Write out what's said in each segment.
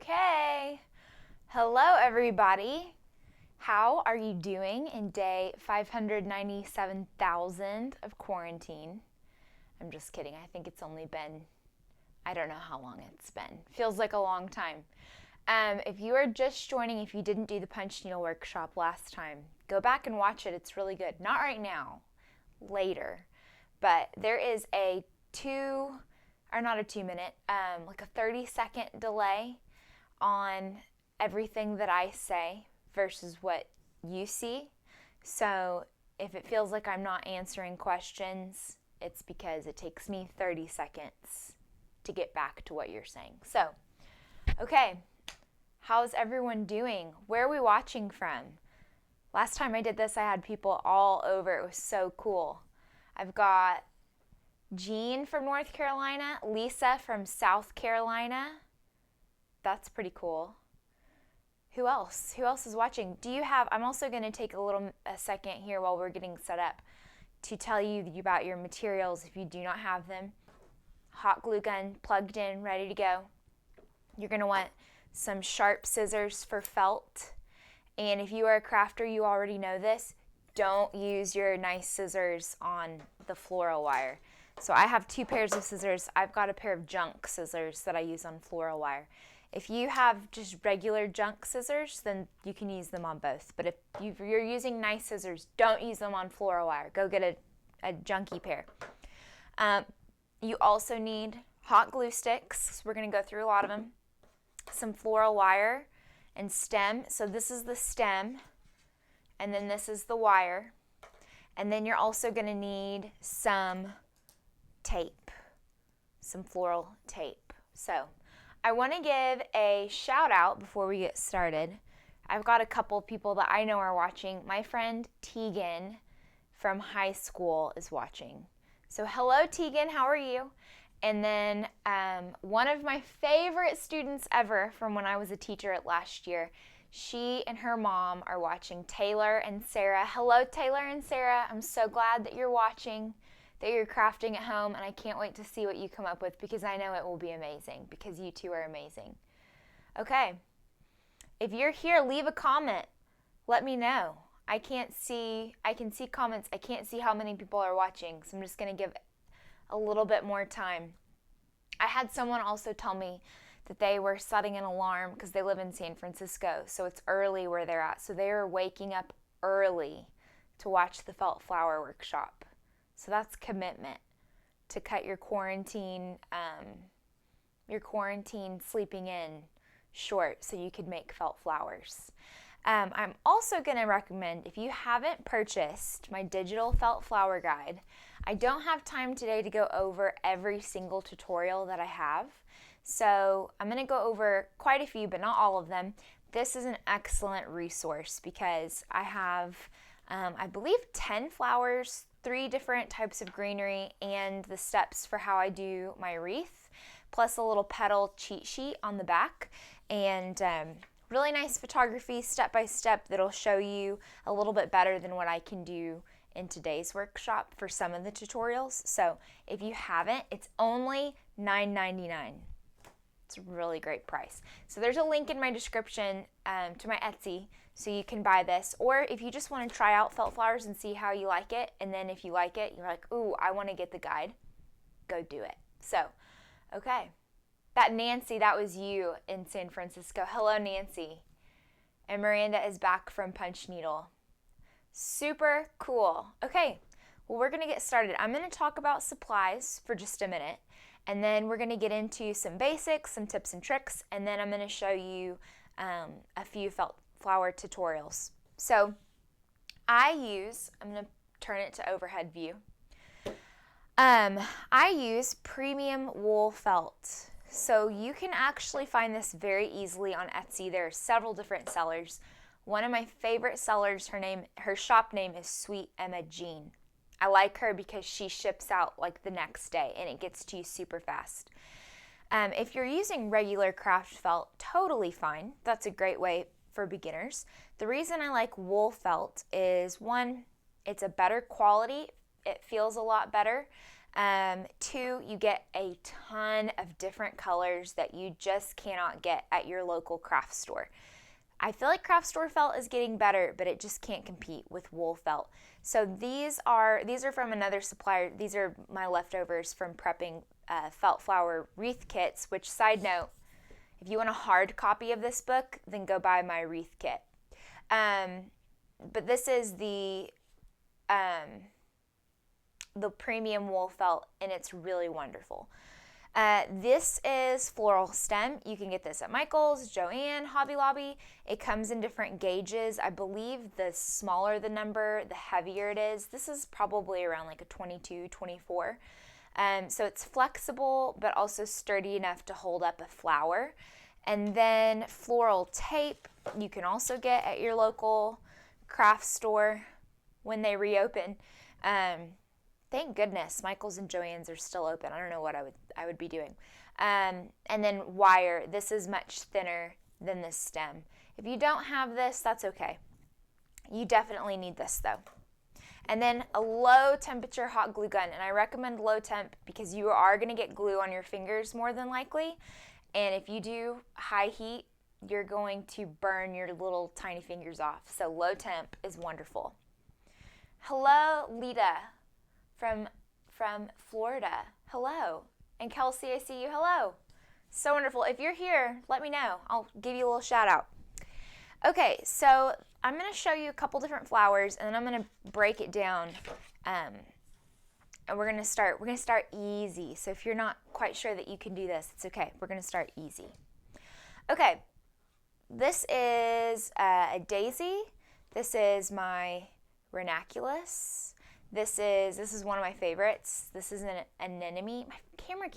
Okay. Hello, everybody. How are you doing in day 597,000 of quarantine? I'm just kidding. I think it's only been, I don't know how long it's been. Feels like a long time. If you are just joining, if you didn't do the punch needle workshop last time, go back and watch it. It's really good. Not right now, later. But there is a not a 2 minute, like a 30-second delay on everything that I say versus what you see. So if it feels like I'm not answering questions, it's because it takes me 30 seconds to get back to what you're saying. So, okay, how's everyone doing? Where are we watching from? Last time I did this, I had people all over. It was so cool. I've got Jean from North Carolina, Lisa from South Carolina. That's pretty cool. Who else? Who else is watching? I'm also going to take a second here while we're getting set up to tell you about your materials if you do not have them. Hot glue gun plugged in, ready to go. You're going to want some sharp scissors for felt. And if you are a crafter, you already know this. Don't use your nice scissors on the floral wire. So I have 2 pairs of scissors. I've got a pair of junk scissors that I use on floral wire. If you have just regular junk scissors, then you can use them on both. But if you're using nice scissors, don't use them on floral wire. Go get a junky pair. You also need hot glue sticks. We're going to go through a lot of them. Some floral wire and stem. So this is the stem, and then this is the wire. And then you're also going to need some tape, some floral tape. So I want to give a shout out before we get started. I've got a couple people that I know are watching. My friend Tegan from high school is watching. So hello Tegan, how are you? And then one of my favorite students ever from when I was a teacher last year, she and her mom are watching, Taylor and Sarah. Hello Taylor and Sarah, I'm so glad that you're watching, that you're crafting at home, and I can't wait to see what you come up with because I know it will be amazing because you two are amazing. Okay, if you're here, leave a comment. Let me know. I can see comments. I can't see how many people are watching, so I'm just going to give a little bit more time. I had someone also tell me that they were setting an alarm because they live in San Francisco, so it's early where they're at. So they are waking up early to watch the felt flower workshop. So that's commitment to cut your quarantine sleeping in short so you could make felt flowers. I'm also going to recommend, if you haven't purchased my digital felt flower guide, I don't have time today to go over every single tutorial that I have. So I'm going to go over quite a few, but not all of them. This is an excellent resource because I have, I believe, 10 flowers, 3 different types of greenery, and the steps for how I do my wreath, plus a little petal cheat sheet on the back, and really nice photography step by step that'll show you a little bit better than what I can do in today's workshop for some of the tutorials. So if you haven't, it's only $9.99. It's a really great price. So there's a link in my description to my Etsy so you can buy this. Or if you just want to try out felt flowers and see how you like it, and then if you like it, you're like, ooh, I want to get the guide, go do it. So, okay. That Nancy, that was you in San Francisco. Hello, Nancy. And Miranda is back from Punch Needle. Super cool. Okay, well, we're going to get started. I'm going to talk about supplies for just a minute, and then we're going to get into some basics, some tips and tricks, and then I'm going to show you a few felt flower tutorials. So I'm going to turn it to overhead view. I use premium wool felt. So you can actually find this very easily on Etsy. There are several different sellers. One of my favorite sellers, her shop name is Sweet Emma Jean. I like her because she ships out like the next day and it gets to you super fast. If you're using regular craft felt, totally fine. That's a great way for beginners. The reason I like wool felt is, one, it's a better quality. It feels a lot better. Two, you get a ton of different colors that you just cannot get at your local craft store. I feel like craft store felt is getting better, but it just can't compete with wool felt. So these are from another supplier. These are my leftovers from prepping felt flower wreath kits, which, side note, if you want a hard copy of this book, then go buy my wreath kit. But this is the premium wool felt, and it's really wonderful. This is floral stem. You can get this at Michael's, Joann, Hobby Lobby. It comes in different gauges. I believe the smaller the number, the heavier it is. This is probably around like a 22, 24. So it's flexible, but also sturdy enough to hold up a flower. And then floral tape you can also get at your local craft store when they reopen. Thank goodness Michael's and Joann's are still open. I don't know what I would be doing. And then wire. This is much thinner than this stem. If you don't have this, that's okay. You definitely need this though. And then a low temperature hot glue gun. And I recommend low temp because you are going to get glue on your fingers more than likely. And if you do high heat, you're going to burn your little tiny fingers off. So low temp is wonderful. Hello, Lita from Florida. Hello. And Kelsey, I see you. Hello. So wonderful. If you're here, let me know. I'll give you a little shout out. Okay, so I'm going to show you a couple different flowers, and then I'm going to break it down. And we're going to start easy. So if you're not quite sure that you can do this, it's okay. We're going to start easy. Okay. This is a daisy. This is my ranunculus. This is one of my favorites. This is an anemone. My camera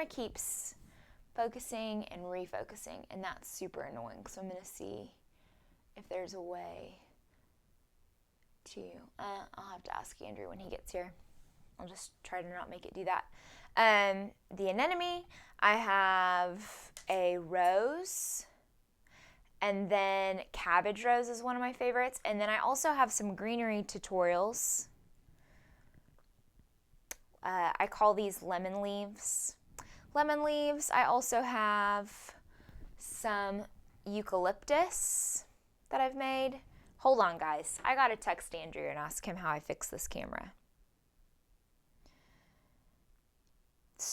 keeps focusing and refocusing, and that's super annoying. So I'm going to see if there's a way to, I'll have to ask Andrew when he gets here. I'll just try to not make it do that. The anemone, I have a rose, and then cabbage rose is one of my favorites. And then I also have some greenery tutorials. I call these lemon leaves. Lemon leaves. I also have some eucalyptus that I've made. Hold on, guys. I gotta text Andrew and ask him how I fix this camera.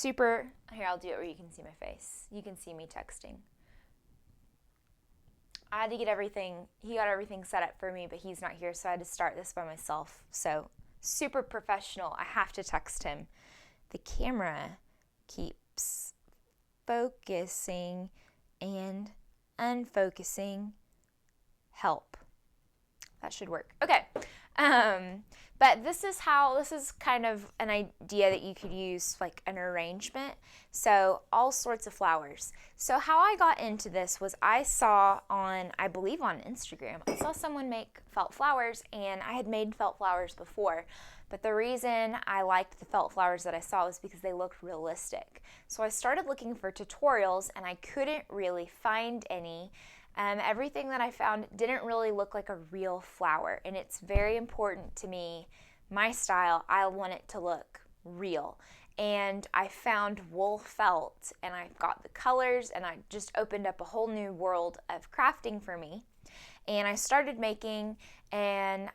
Here, I'll do it where you can see my face. You can see me texting. I had to get he got everything set up for me, but he's not here, so I had to start this by myself. So, super professional. I have to text him. The camera keeps focusing and unfocusing. Help. That should work. Okay. But this is kind of an idea that you could use like an arrangement. So all sorts of flowers. So how I got into this was I saw I believe on Instagram, I saw someone make felt flowers, and I had made felt flowers before. But the reason I liked the felt flowers that I saw was because they looked realistic. So I started looking for tutorials, and I couldn't really find any. Everything that I found didn't really look like a real flower, and it's very important to me, my style, I want it to look real. And I found wool felt, and I got the colors, and I just opened up a whole new world of crafting for me. And I started making, and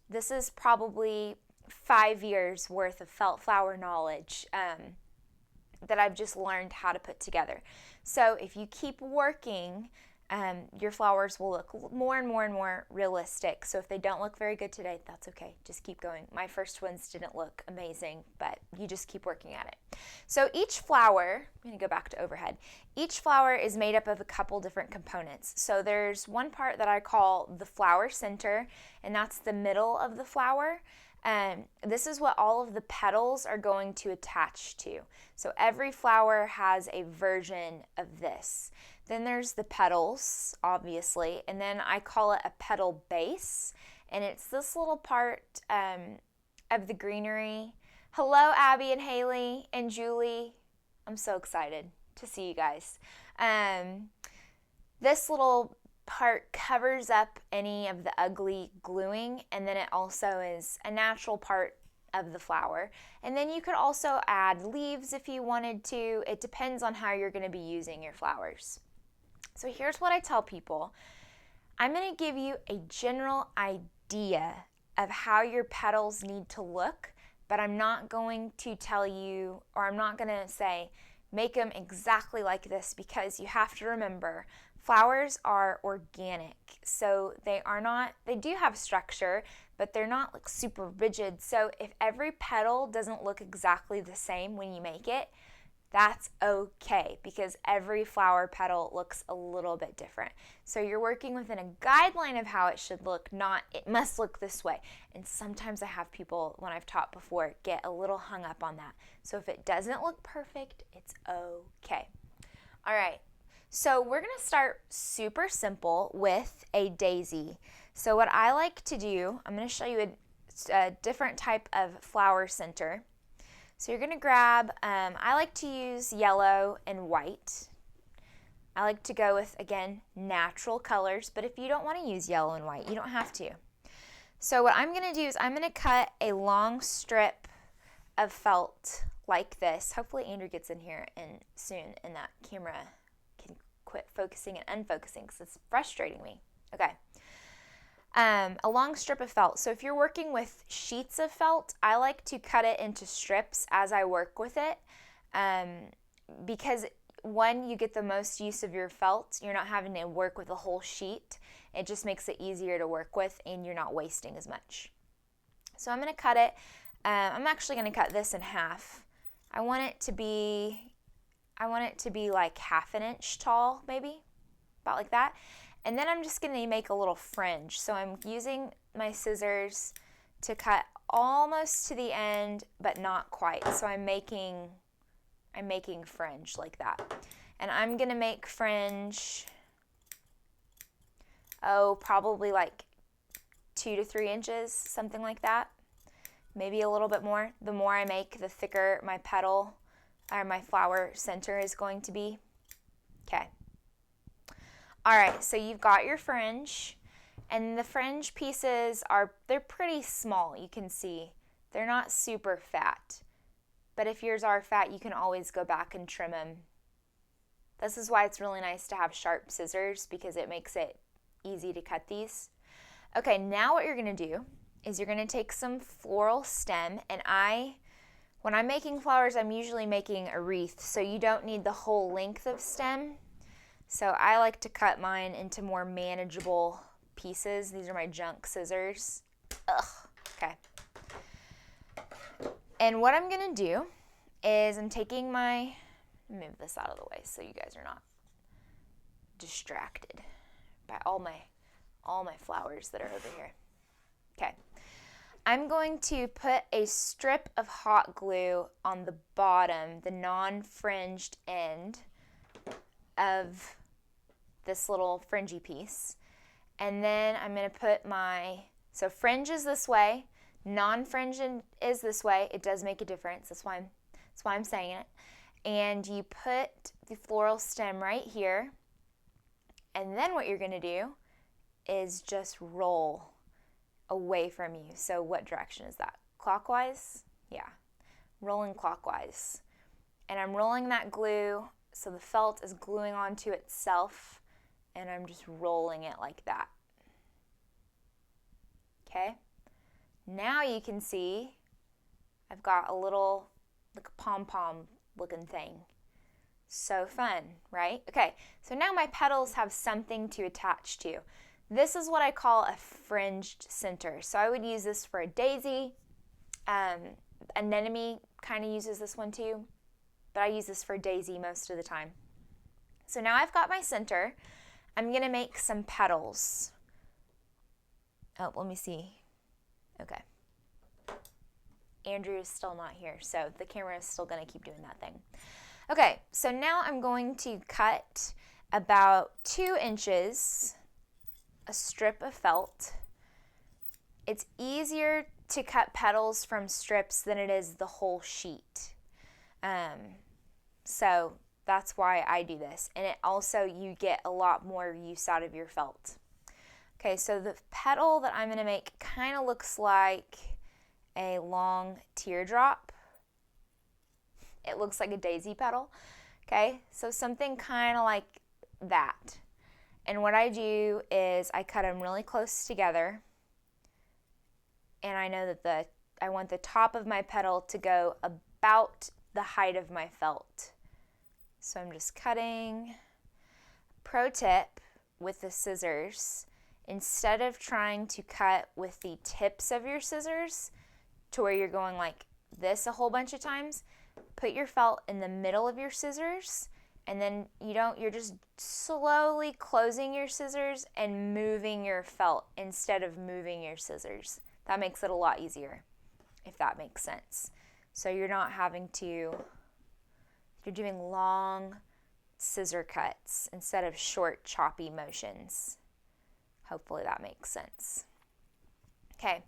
this is probably 5 years worth of felt flower knowledge that I've just learned how to put together. So if you keep working, your flowers will look more and more and more realistic. So if they don't look very good today, that's okay. Just keep going. My first ones didn't look amazing, but you just keep working at it. So each flower, I'm going to go back to overhead. Each flower is made up of a couple different components. So there's one part that I call the flower center, and that's the middle of the flower. This is what all of the petals are going to attach to. So every flower has a version of this. Then there's the petals, obviously, and then I call it a petal base, and it's this little part of the greenery. Hello, Abby and Haley and Julie. I'm so excited to see you guys. This little part covers up any of the ugly gluing, and then it also is a natural part of the flower. And then you could also add leaves if you wanted to. It depends on how you're going to be using your flowers. So here's what I tell people. I'm going to give you a general idea of how your petals need to look, but I'm not going to tell you, or I'm not going to say, make them exactly like this, because you have to remember, flowers are organic. So they do have structure, but they're not like super rigid. So if every petal doesn't look exactly the same when you make it, that's okay, because every flower petal looks a little bit different. So you're working within a guideline of how it should look, not it must look this way. And sometimes I have people, when I've taught before, get a little hung up on that. So if it doesn't look perfect, it's okay. All right, so we're gonna start super simple with a daisy. So what I like to do, I'm gonna show you a different type of flower center. So you're going to grab, I like to use yellow and white. I like to go with, again, natural colors, but if you don't want to use yellow and white, you don't have to. So what I'm going to do is I'm going to cut a long strip of felt like this. Hopefully Andrew gets in here soon and that camera can quit focusing and unfocusing because it's frustrating me. Okay. A long strip of felt. So if you're working with sheets of felt, I like to cut it into strips as I work with it, because one, you get the most use of your felt. You're not having to work with a whole sheet. It just makes it easier to work with, and you're not wasting as much. So I'm going to cut it. I'm actually going to cut this in half. I want it to be like half an inch tall, maybe, about like that. And then I'm just going to make a little fringe. So I'm using my scissors to cut almost to the end, but not quite. So I'm making fringe like that. And I'm going to make fringe, probably like 2 to 3 inches, something like that. Maybe a little bit more. The more I make, the thicker my petal or my flower center is going to be. Okay. All right, so you've got your fringe, and the fringe pieces they're pretty small, you can see. They're not super fat, but if yours are fat, you can always go back and trim them. This is why it's really nice to have sharp scissors, because it makes it easy to cut these. Okay, now what you're gonna do is you're gonna take some floral stem, and when I'm making flowers, I'm usually making a wreath, so you don't need the whole length of stem. So I like to cut mine into more manageable pieces. These are my junk scissors. Okay. And what I'm going to do is I'm taking move this out of the way so you guys are not distracted by all my flowers that are over here. Okay. I'm going to put a strip of hot glue on the bottom, the non-fringed end of this little fringy piece. And then I'm going to put so fringe is this way, non-fringe is this way. It does make a difference. That's why I'm saying it. And you put the floral stem right here. And then what you're going to do is just roll away from you. So what direction is that? Clockwise? Yeah. Rolling clockwise. And I'm rolling that glue so the felt is gluing onto itself, and I'm just rolling it like that. Okay? Now you can see I've got a little like a pom-pom looking thing. So fun, right? Okay, so now my petals have something to attach to. This is what I call a fringed center. So I would use this for a daisy. Anemone kind of uses this one too, but I use this for daisy most of the time. So now I've got my center. I'm going to make some petals. Oh, let me see. Okay. Andrew is still not here, so the camera is still going to keep doing that thing. Okay, so now I'm going to cut about 2 inches, a strip of felt. It's easier to cut petals from strips than it is the whole sheet. So that's why I do this. And it also, you get a lot more use out of your felt. Okay, so the petal that I'm going to make kind of looks like a long teardrop. It looks like a daisy petal. Okay, so something kind of like that. And what I do is I cut them really close together. And I know that I want the top of my petal to go about the height of my felt. So I'm just cutting. Pro tip with the scissors, instead of trying to cut with the tips of your scissors to where you're going like this a whole bunch of times, put your felt in the middle of your scissors, and then you're just slowly closing your scissors and moving your felt instead of moving your scissors. That makes it a lot easier, if that makes sense. So you're not having to, you're doing long scissor cuts instead of short choppy motions. Hopefully that makes sense. Okay,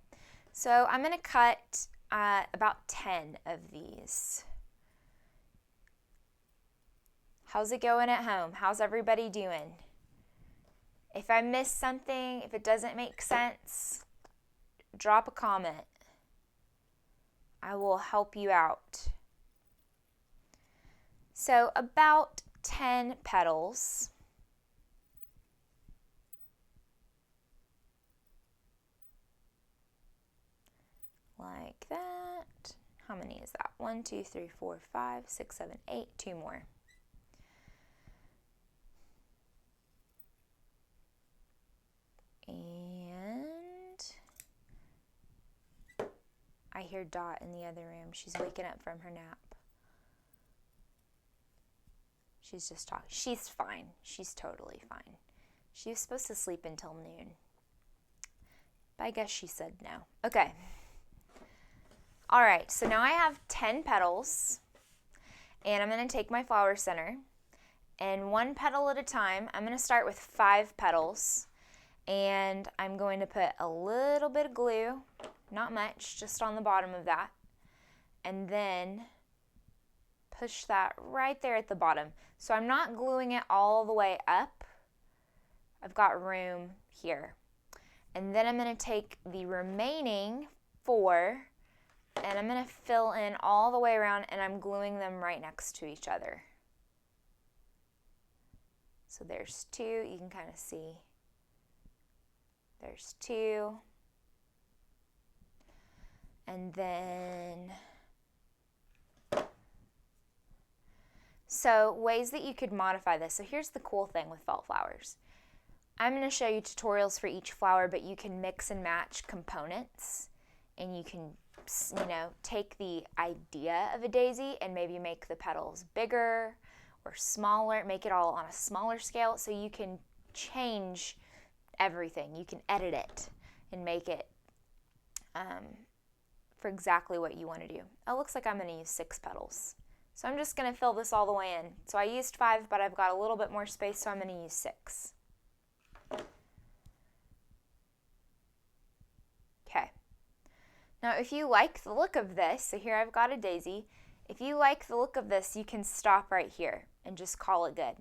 so I'm going to cut about 10 of these. How's it going at home? How's everybody doing? If I miss something, if it doesn't make sense, drop a comment. I will help you out. So about 10 petals. Like that. How many is that? 1, 2, 3, 4, 5, 6, 7, 8. 2 more. And I hear Dot in the other room. She's waking up from her nap. She's just talking. She's fine. She's totally fine. She was supposed to sleep until noon. But I guess she said no. Okay. All right, so now I have 10 petals. And I'm going to take my flower center. And one petal at a time, I'm going to start with 5 petals. And I'm going to put a little bit of glue, not much, just on the bottom of that. And then push that right there at the bottom. So I'm not gluing it all the way up. I've got room here. And then I'm going to take the remaining 4 and I'm going to fill in all the way around, and I'm gluing them right next to each other. So there's 2, you can kind of see. There's 2. And then, so ways that you could modify this. So here's the cool thing with felt flowers. I'm going to show you tutorials for each flower, but you can mix and match components, and you can, take the idea of a daisy and maybe make the petals bigger or smaller, make it all on a smaller scale, so you can change everything. You can edit it and make it for exactly what you want to do. It looks like I'm going to use 6 petals. So I'm just going to fill this all the way in. So I used 5, but I've got a little bit more space, so I'm going to use 6. Okay. Now if you like the look of this, so here I've got a daisy. If you like the look of this, you can stop right here and just call it good.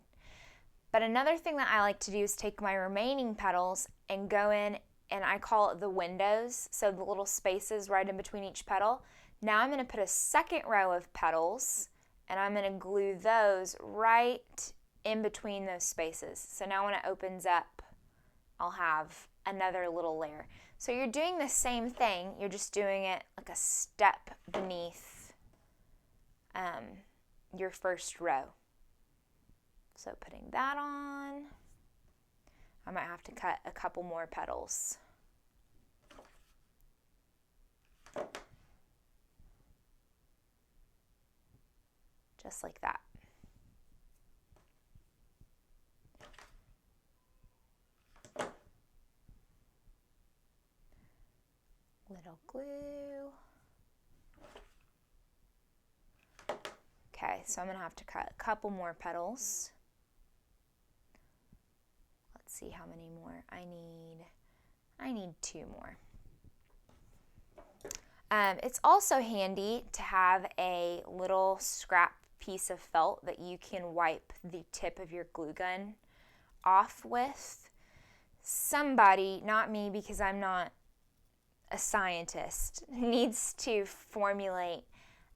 But another thing that I like to do is take my remaining petals and go in, and I call it the windows, so the little spaces right in between each petal. Now I'm going to put a second row of petals, and I'm going to glue those right in between those spaces. So now when it opens up, I'll have another little layer. So you're doing the same thing, you're just doing it like a step beneath your first row. So putting that on, I might have to cut a couple more petals. Just like that. Little glue. Okay, so I'm going to have to cut a couple more petals. Let's see how many more I need 2 more. It's also handy to have a little scrap piece of felt that you can wipe the tip of your glue gun off with. Somebody, not me because I'm not a scientist needs to formulate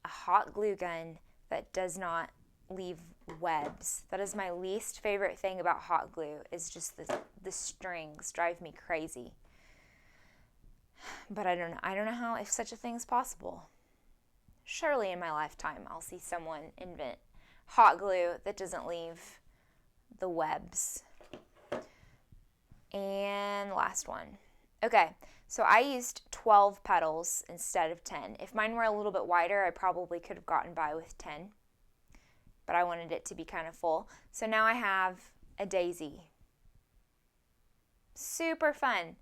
a hot glue gun that does not leave webs. That is my least favorite thing about hot glue, is just the strings drive me crazy. But I don't know how, if such a thing is possible. Surely in my lifetime I'll see someone invent hot glue that doesn't leave the webs. And last one. Okay, so I used 12 petals instead of 10. If mine were a little bit wider, I probably could have gotten by with 10. But I wanted it to be kind of full. So now I have a daisy. Super fun.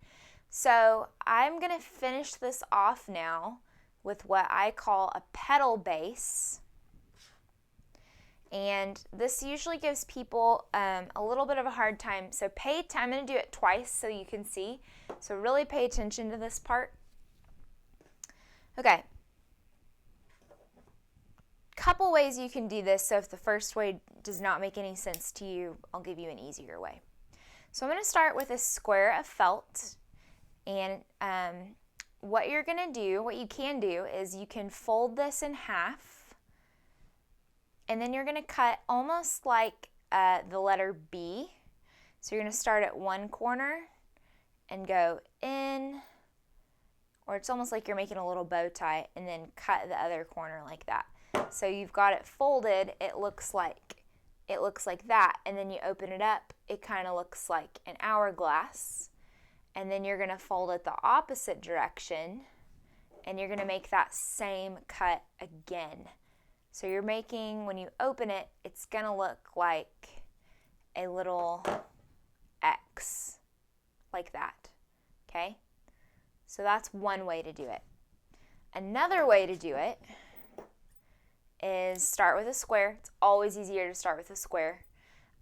So I'm going to finish this off now with what I call a petal base. And this usually gives people a little bit of a hard time. So I'm going to do it twice so you can see. So really pay attention to this part. Okay. Couple ways you can do this. So if the first way does not make any sense to you, I'll give you an easier way. So I'm going to start with a square of felt. And what you can do is you can fold this in half. And then you're going to cut almost like the letter B. So you're going to start at one corner and go in, or it's almost like you're making a little bow tie, and then cut the other corner like that. So you've got it folded, it looks like that, and then you open it up, it kind of looks like an hourglass. And then you're going to fold it the opposite direction, and you're going to make that same cut again. So you're making, when you open it, it's going to look like a little X, like that, okay? So that's one way to do it. Another way to do it is start with a square. It's always easier to start with a square.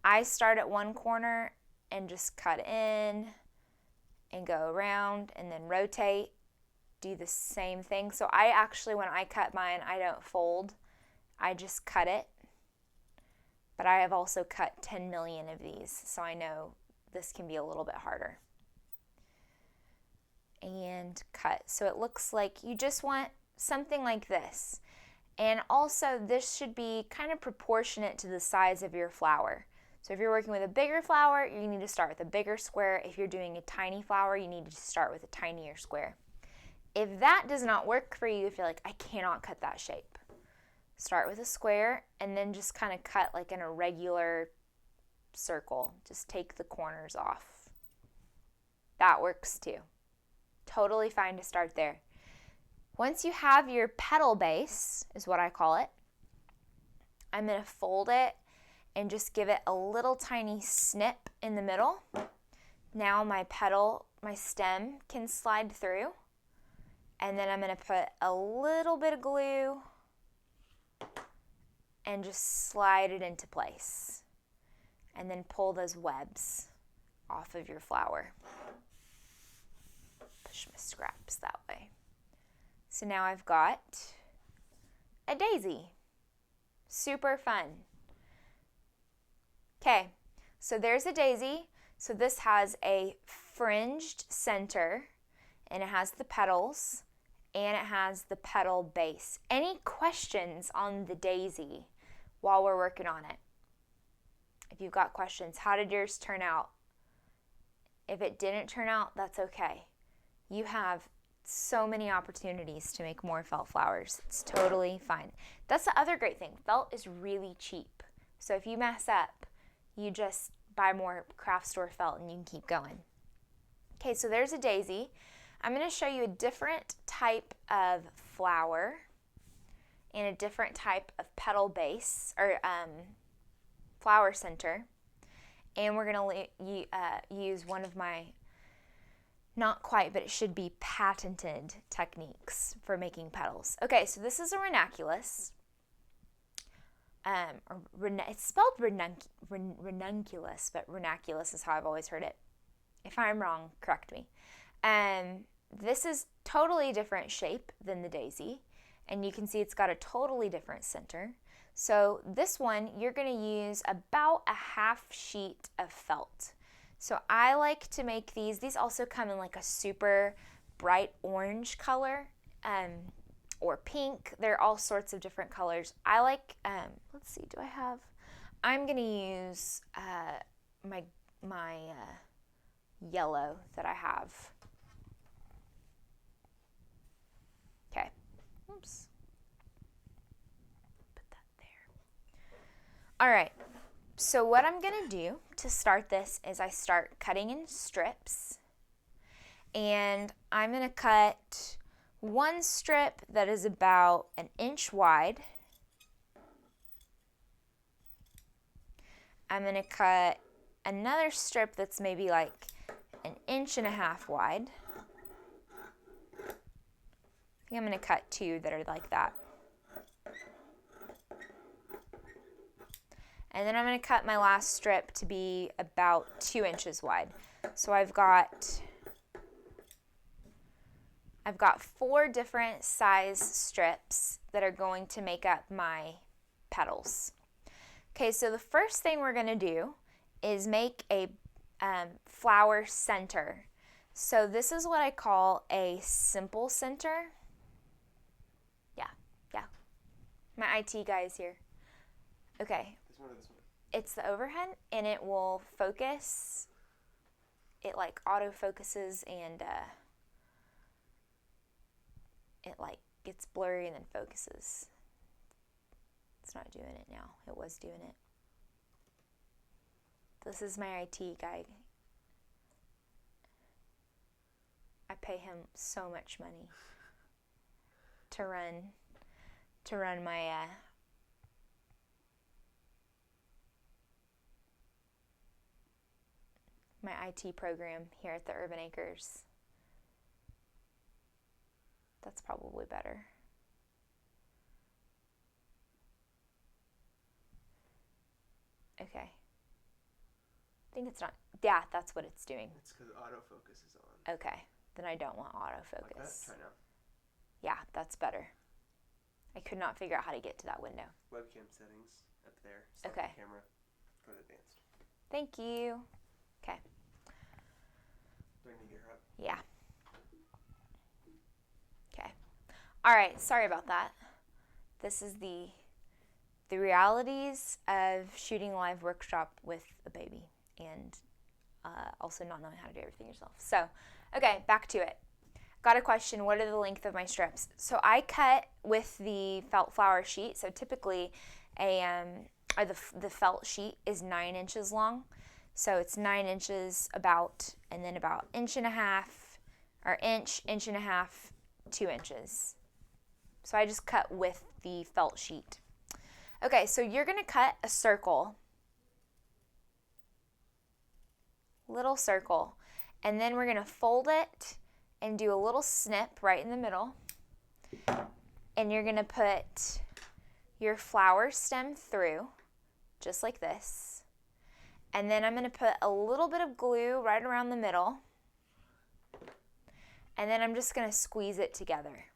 I start at one corner and just cut in and go around and then rotate, do the same thing. So I actually, when I cut mine, I don't fold. I just cut it. But I have also cut 10 million of these, so I know this can be a little bit harder. And cut. So it looks like you just want something like this. And also this should be kind of proportionate to the size of your flower. So if you're working with a bigger flower, you need to start with a bigger square. If you're doing a tiny flower, you need to start with a tinier square. If that does not work for you, if you're like, I cannot cut that shape, start with a square and then just kind of cut like in a regular circle. Just take the corners off. That works too. Totally fine to start there. Once you have your petal base, is what I call it, I'm going to fold it and just give it a little tiny snip in the middle. Now my stem can slide through. And then I'm going to put a little bit of glue and just slide it into place. And then pull those webs off of your flower. Push my scraps that way. So now I've got a daisy. Super fun. Okay, so there's a daisy. So this has a fringed center, and it has the petals, and it has the petal base. Any questions on the daisy while we're working on it? If you've got questions, how did yours turn out? If it didn't turn out, that's okay. You have so many opportunities to make more felt flowers. It's totally fine. That's the other great thing. Felt is really cheap. So if you mess up, you just buy more craft store felt and you can keep going. Okay, so there's a daisy. I'm going to show you a different type of flower and a different type of petal base or flower center. And we're going to use one of my, not quite, but it should be patented techniques for making petals. Okay, so this is a ranunculus. It's spelled ranunculus, but ranunculus is how I've always heard it. If I'm wrong, correct me. This is totally different shape than the daisy, and you can see it's got a totally different center. So this one, you're going to use about a half sheet of felt. So I like to make these also come in like a super bright orange color or pink. There are all sorts of different colors. I like, let's see, I'm going to use my yellow that I have. Okay. Oops. Put that there. All right. So what I'm going to do to start this is I start cutting in strips. And I'm going to cut one strip that is about 1 inch wide. I'm going to cut another strip that's maybe like 1.5 inches wide. I think I'm going to cut 2 that are like that. And then I'm going to cut my last strip to be about 2 inches wide. So I've got 4 different size strips that are going to make up my petals. Okay, so the first thing we're going to do is make a flower center. So this is what I call a simple center. Yeah. My IT guy is here. Okay. This one or this one? It's the overhead, and it will focus. It like auto focuses, and it like gets blurry and then focuses. It's not doing it now. It was doing it. This is my IT guy. I pay him so much money to run my IT program here at the Urban Acres. That's probably better. Okay. I think it's not. Yeah, that's what it's doing. It's because autofocus is on. Okay. Then I don't want autofocus. Like that? Try now. Yeah, that's better. I could not figure out how to get to that window. Webcam settings up there. Start Okay. The camera. Go to advanced. Thank you. Okay. Do I need your help? Yeah. Okay. All right. Sorry about that. This is the realities of shooting a live workshop with a baby, and also not knowing how to do everything yourself. So, okay, back to it. Got a question. What are the length of my strips? So I cut with the felt flower sheet. So typically, the felt sheet is 9 inches long. So it's 9 inches about, and then about 1.5 inches, or inch and a half, 2 inches. So I just cut with the felt sheet. Okay, so you're going to cut a circle, little circle, and then we're going to fold it and do a little snip right in the middle. And you're going to put your flower stem through, just like this. And then I'm going to put a little bit of glue right around the middle. And then I'm just going to squeeze it together.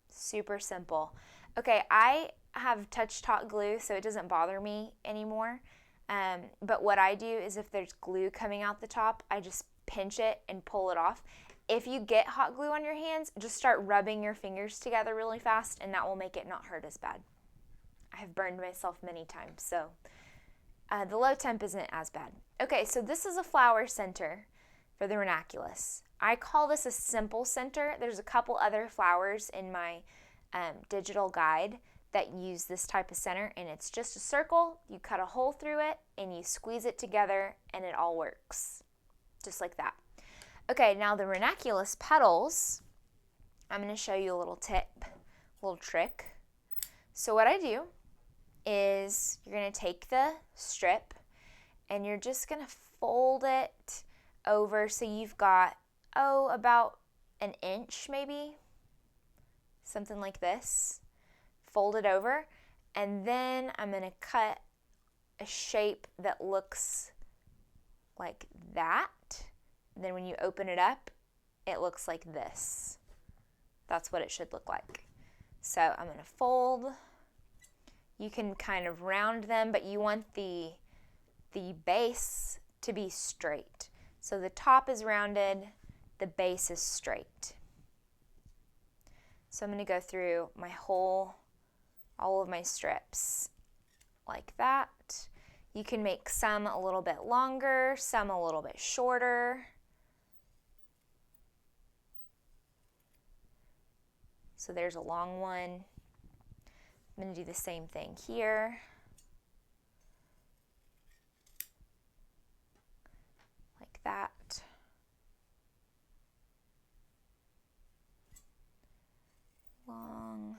Super simple. Okay, I have touch-taut glue, so it doesn't bother me anymore. But what I do is if there's glue coming out the top, I just pinch it and pull it off. If you get hot glue on your hands, just start rubbing your fingers together really fast, and that will make it not hurt as bad. I have burned myself many times, so the low temp isn't as bad. Okay, so this is a flower center for the ranunculus. I call this a simple center. There's a couple other flowers in my digital guide that use this type of center, and it's just a circle. You cut a hole through it, and you squeeze it together, and it all works. Just like that. Okay, now the ranunculus petals, I'm going to show you a little tip, little trick. So what I do is you're going to take the strip and you're just going to fold it over so you've got, about 1 inch maybe, something like this. Fold it over, and then I'm going to cut a shape that looks like that. Then when you open it up, it looks like this. That's what it should look like. So I'm going to fold. You can kind of round them, but you want the base to be straight. So the top is rounded, the base is straight. So I'm going to go through all of my strips like that. You can make some a little bit longer, some a little bit shorter. So there's a long one. I'm going to do the same thing here. Like that. Long.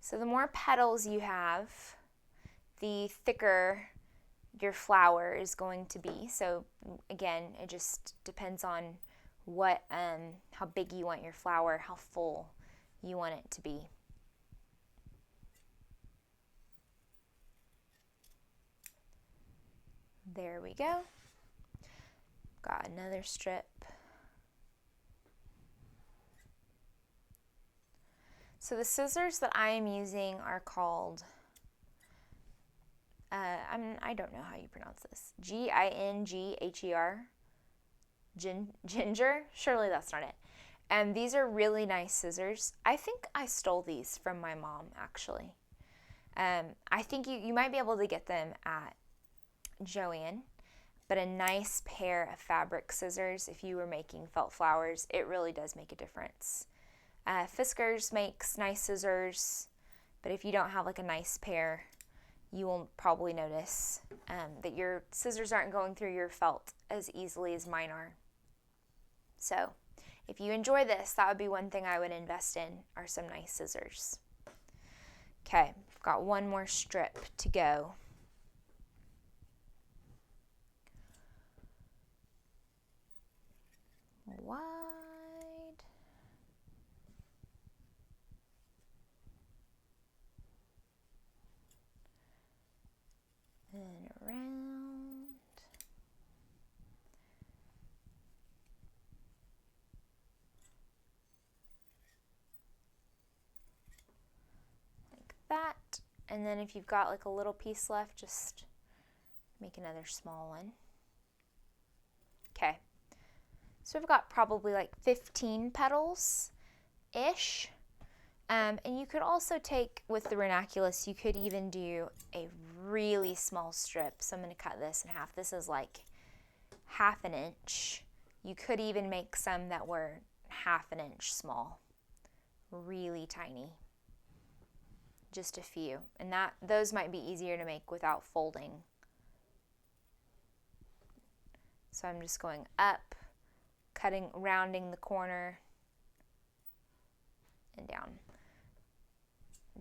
So the more petals you have, the thicker your flower is going to be. So again, it just depends on how big you want your flower, how full you want it to be. There we go. Got another strip. So the scissors that I am using are called, I don't know how you pronounce this, Gingher, ginger? Surely that's not it. And these are really nice scissors. I think I stole these from my mom, actually. I think you might be able to get them at Joann, but a nice pair of fabric scissors, if you were making felt flowers, it really does make a difference. Fiskars makes nice scissors, but if you don't have like a nice pair, you will probably notice that your scissors aren't going through your felt as easily as mine are. So if you enjoy this, that would be one thing I would invest in, are some nice scissors. Okay, I've got one more strip to go. Wide. And around. Like that. And then if you've got like a little piece left, just make another small one. Okay. So we've got probably like 15 petals-ish. And you could also take, with the ranunculus, you could even do a really small strip. So I'm going to cut this in half. This is like 1/2 inch. You could even make some that were 1/2 inch small. Really tiny. Just a few. And those might be easier to make without folding. So I'm just going up, rounding the corner, and down.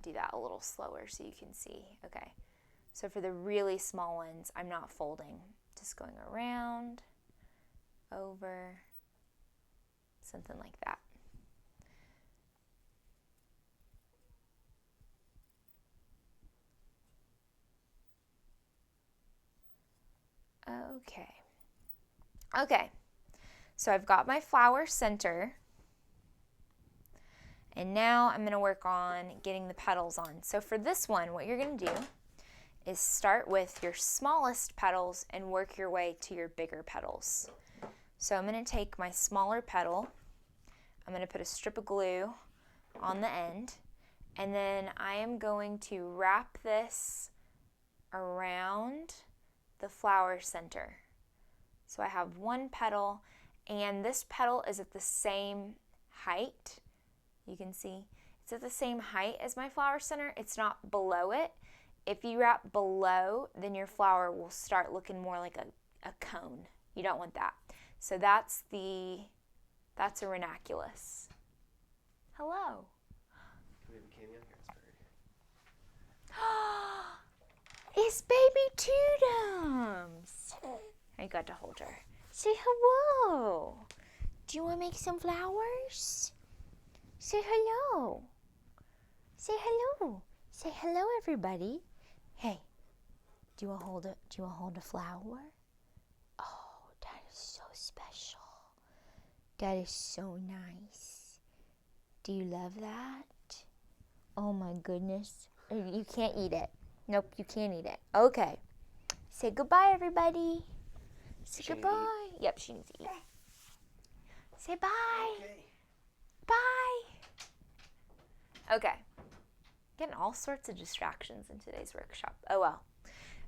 Do that a little slower so you can see. Okay, so for the really small ones, I'm not folding, just going around, over, something like that. Okay, so I've got my flower center. And now I'm going to work on getting the petals on. So for this one, what you're going to do is start with your smallest petals and work your way to your bigger petals. So I'm going to take my smaller petal, I'm going to put a strip of glue on the end, and then I am going to wrap this around the flower center. So I have one petal, and this petal is at the same height. You can see it's at the same height as my flower center. It's not below it. If you wrap below, then your flower will start looking more like a cone. You don't want that. So that's a ranunculus. Hello. Baby Candy on It's baby Tudums. I got to hold her. Say hello. Do you want to make some flowers? Say hello. Say hello. Say hello, everybody. Hey, do you want to hold a flower? Oh, that is so special. That is so nice. Do you love that? Oh my goodness. You can't eat it. Nope, you can't eat it. Okay. Say goodbye, everybody. Say She need to goodbye. Yep, she needs to eat. Say bye. Okay. Bye. Okay. Getting all sorts of distractions in today's workshop. Oh well.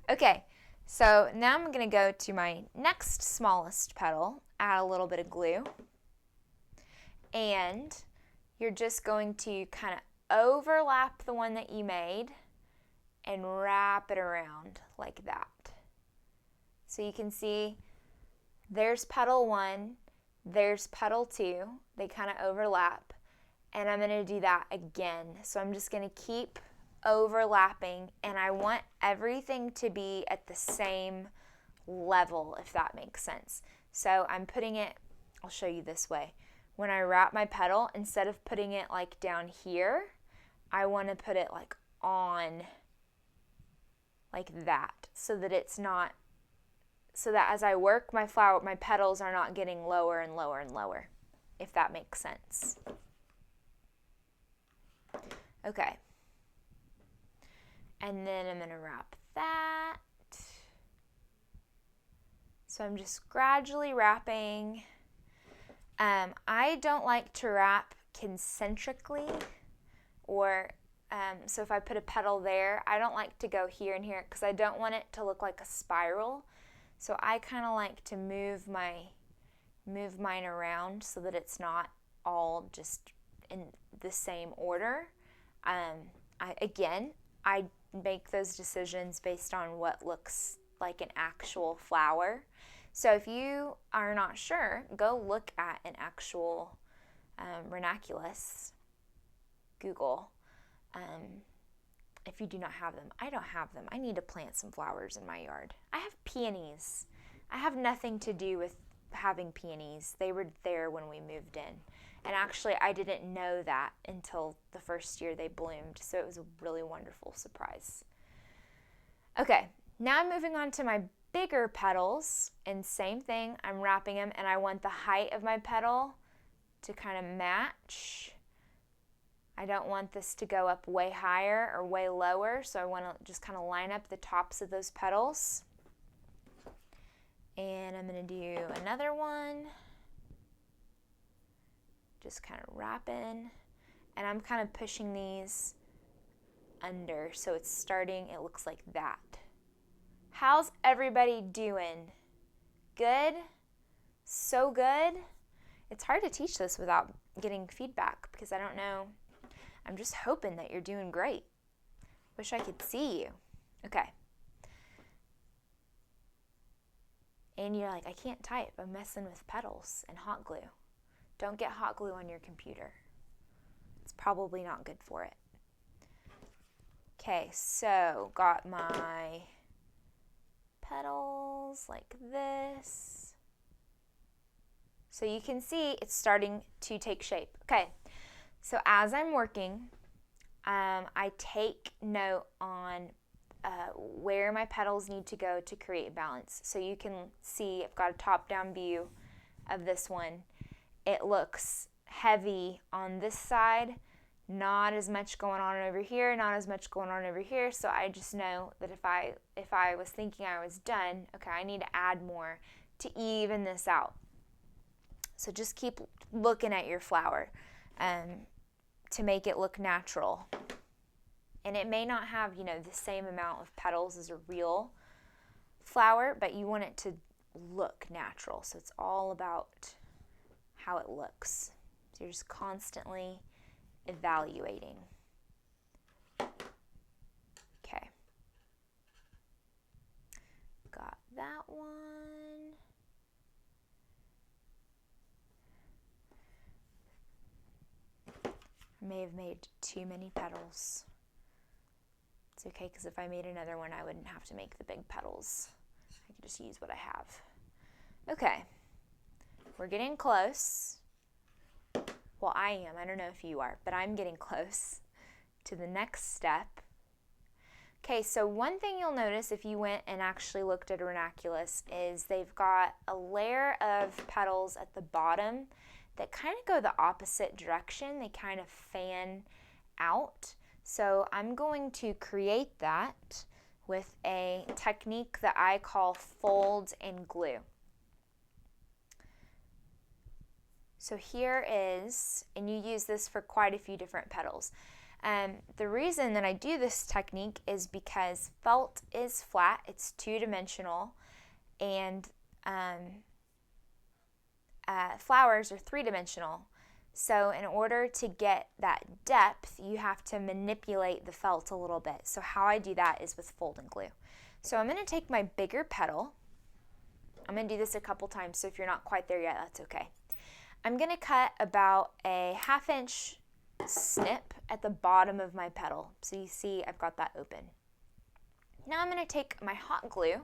Okay, so now I'm going to go to my next smallest petal, add a little bit of glue, and you're just going to kind of overlap the one that you made and wrap it around like that. So you can see there's petal 1, there's petal 2, they kind of overlap, and I'm going to do that again. So I'm just going to keep overlapping, and I want everything to be at the same level, if that makes sense. So I'm putting it, I'll show you this way. When I wrap my petal, instead of putting it like down here, I want to put it like on like that, so that it's not, so that as I work my flower, my petals are not getting lower and lower and lower, if that makes sense. Okay. And then I'm going to wrap that. So I'm just gradually wrapping. I don't like to wrap concentrically, or so if I put a petal there, I don't like to go here and here because I don't want it to look like a spiral. So I kind of like to move mine around so that it's not all just in the same order. I make those decisions based on what looks like an actual flower. So if you are not sure, go look at an actual ranunculus. Google. If you do not have them. I don't have them. I need to plant some flowers in my yard. I have peonies. I have nothing to do with having peonies. They were there when we moved in. And actually, I didn't know that until the first year they bloomed, so it was a really wonderful surprise. Okay, now I'm moving on to my bigger petals, and same thing, I'm wrapping them, and I want the height of my petal to kind of match. I don't want this to go up way higher or way lower, so I want to just kind of line up the tops of those petals. And I'm going to do another one. Just kind of wrapping, and I'm kind of pushing these under so it's starting, it looks like that. How's everybody doing? Good? So good? It's hard to teach this without getting feedback because I don't know. I'm just hoping that you're doing great. Wish I could see you. Okay. And you're like, I can't type. I'm messing with petals and hot glue. Don't get hot glue on your computer. It's probably not good for it. Okay, so got my petals like this. So you can see it's starting to take shape. Okay, so as I'm working, I take note on where my petals need to go to create balance. So you can see I've got a top-down view of this one. It looks heavy on this side, not as much going on over here, not as much going on over here. So I just know that if I was thinking I was done, okay, I need to add more to even this out. So just keep looking at your flower to make it look natural. And it may not have, the same amount of petals as a real flower, but you want it to look natural. So it's all about how it looks. So you're just constantly evaluating. Okay. Got that one. I may have made too many petals. It's okay, because if I made another one, I wouldn't have to make the big petals. I could just use what I have. Okay. We're getting close. Well, I am. I don't know if you are, but I'm getting close to the next step. Okay, so one thing you'll notice if you went and actually looked at a ranunculus is they've got a layer of petals at the bottom that kind of go the opposite direction. They kind of fan out. So I'm going to create that with a technique that I call fold and glue. So here is, and you use this for quite a few different petals. The reason that I do this technique is because felt is flat, it's two-dimensional, and flowers are three-dimensional. So in order to get that depth, you have to manipulate the felt a little bit. So how I do that is with folding glue. So I'm going to take my bigger petal. I'm going to do this a couple times, so if you're not quite there yet, that's okay. I'm going to cut about a 1/2 inch snip at the bottom of my petal. So you see I've got that open. Now I'm going to take my hot glue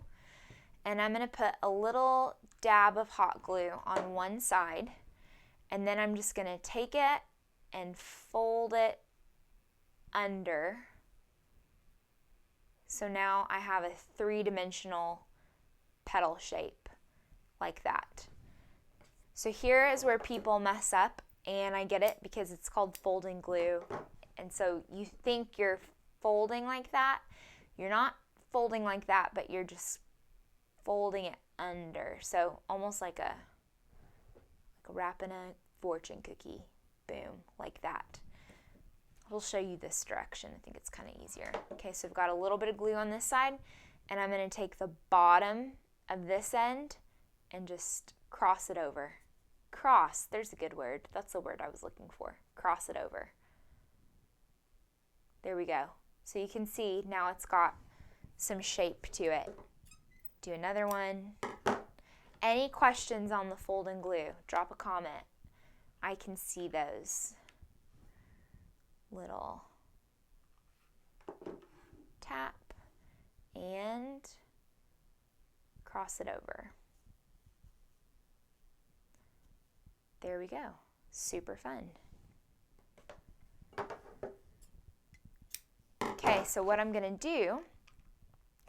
and I'm going to put a little dab of hot glue on one side, and then I'm just going to take it and fold it under. So now I have a three-dimensional petal shape like that. So here is where people mess up, and I get it because it's called folding glue. And so you think you're folding like that. You're not folding like that, but you're just folding it under. So almost like wrapping a fortune cookie. Boom, like that. I'll show you this direction. I think it's kind of easier. Okay, so I've got a little bit of glue on this side, and I'm going to take the bottom of this end and just cross it over. Cross, there's a good word. That's the word I was looking for. Cross it over. There we go. So you can see now it's got some shape to it. Do another one. Any questions on the folding glue? Drop a comment. I can see those. Little tap and cross it over. There we go. Super fun. Okay, so what I'm going to do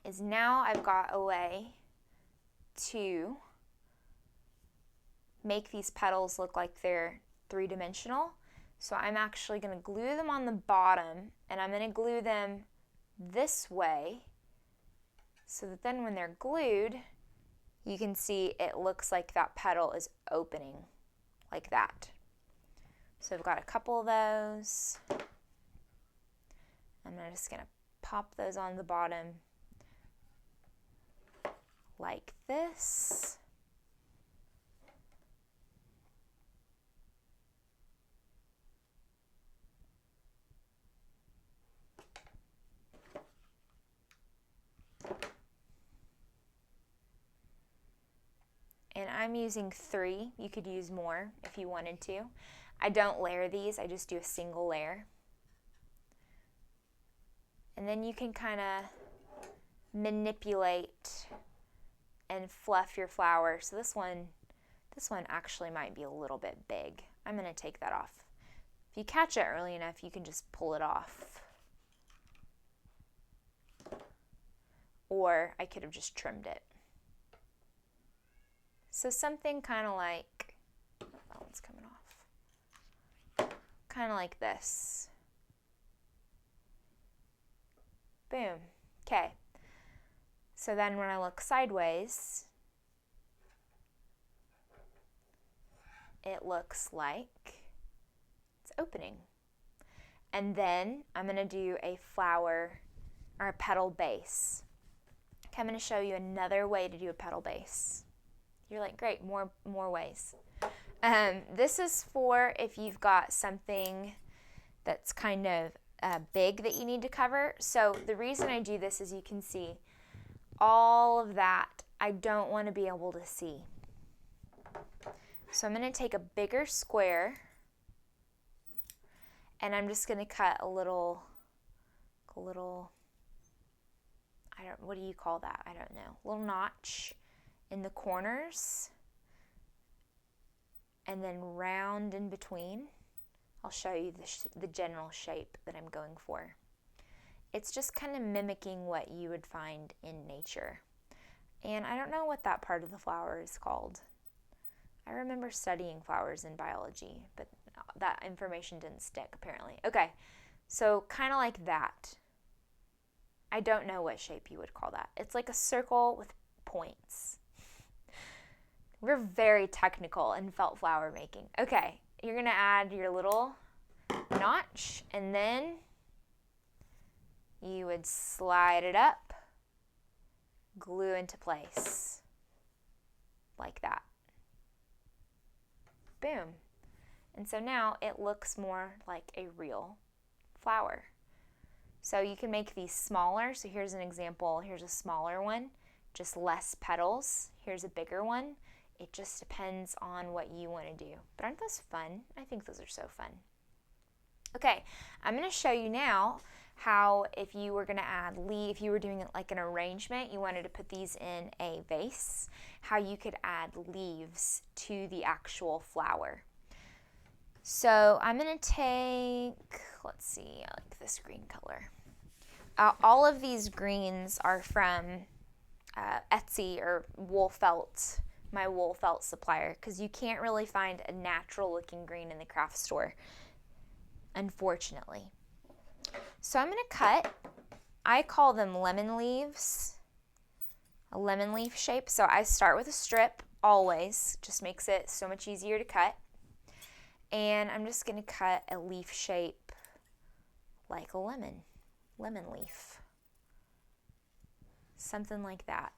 is now I've got a way to make these petals look like they're three-dimensional. So I'm actually going to glue them on the bottom, and I'm going to glue them this way so that then when they're glued, you can see it looks like that petal is opening like that. So I've got a couple of those. I'm just going to pop those on the bottom like this. And I'm using 3. You could use more if you wanted to. I don't layer these, I just do a single layer. And then you can kind of manipulate and fluff your flower. So this one actually might be a little bit big. I'm going to take that off. If you catch it early enough, you can just pull it off. Or I could have just trimmed it. So something kind of like, that one's coming off, kind of like this. Boom. Okay. So then when I look sideways, it looks like it's opening. And then I'm going to do a flower or a petal base. Okay, I'm going to show you another way to do a petal base. You're like, great, more ways. This is for if you've got something that's kind of big that you need to cover. So the reason I do this is you can see all of that I don't want to be able to see. So I'm going to take a bigger square and I'm just going to cut a little, what do you call that? I don't know. Little notch in the corners and then round in between. I'll show you the general shape that I'm going for. It's just kind of mimicking what you would find in nature. And I don't know what that part of the flower is called. I remember studying flowers in biology, but that information didn't stick apparently. Okay, so kind of like that. I don't know what shape you would call that. It's like a circle with points. We're very technical in felt flower making. Okay, you're gonna add your little notch, and then you would slide it up, glue into place, like that. Boom. And so now it looks more like a real flower. So you can make these smaller. So here's an example. Here's a smaller one, just less petals. Here's a bigger one. It just depends on what you want to do. But aren't those fun? I think those are so fun. Okay, I'm going to show you now how if you were going to add if you were doing it like an arrangement, you wanted to put these in a vase, how you could add leaves to the actual flower. So I'm going to take, let's see, I like this green color. All of these greens are from Etsy or wool felt, my wool felt supplier, because you can't really find a natural looking green in the craft store, unfortunately. So I'm going to cut, I call them lemon leaves, a lemon leaf shape. So I start with a strip always, just makes it so much easier to cut. And I'm just going to cut a leaf shape like a lemon leaf. Something like that.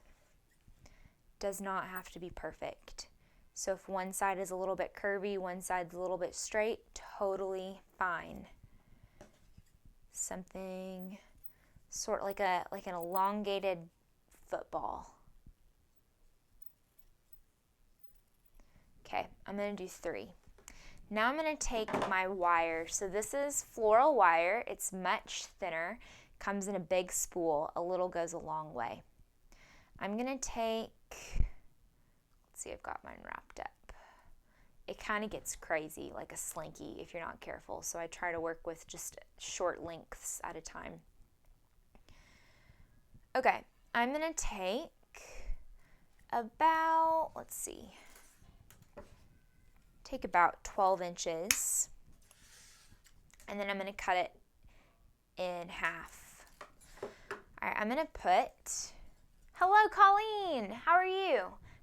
Does not have to be perfect. So if one side is a little bit curvy, one side's a little bit straight, totally fine. Something sort of like an elongated football. Okay, I'm going to do 3. Now I'm going to take my wire. So this is floral wire. It's much thinner. Comes in a big spool. A little goes a long way. I'm going to take, let's see, I've got mine wrapped up. It kind of gets crazy, like a slinky if you're not careful. So I try to work with just short lengths at a time. Okay, I'm going to take about, let's see, take about 12 inches, and then I'm going to cut it in half. All right, I'm going to put, hello Colleen, how are you?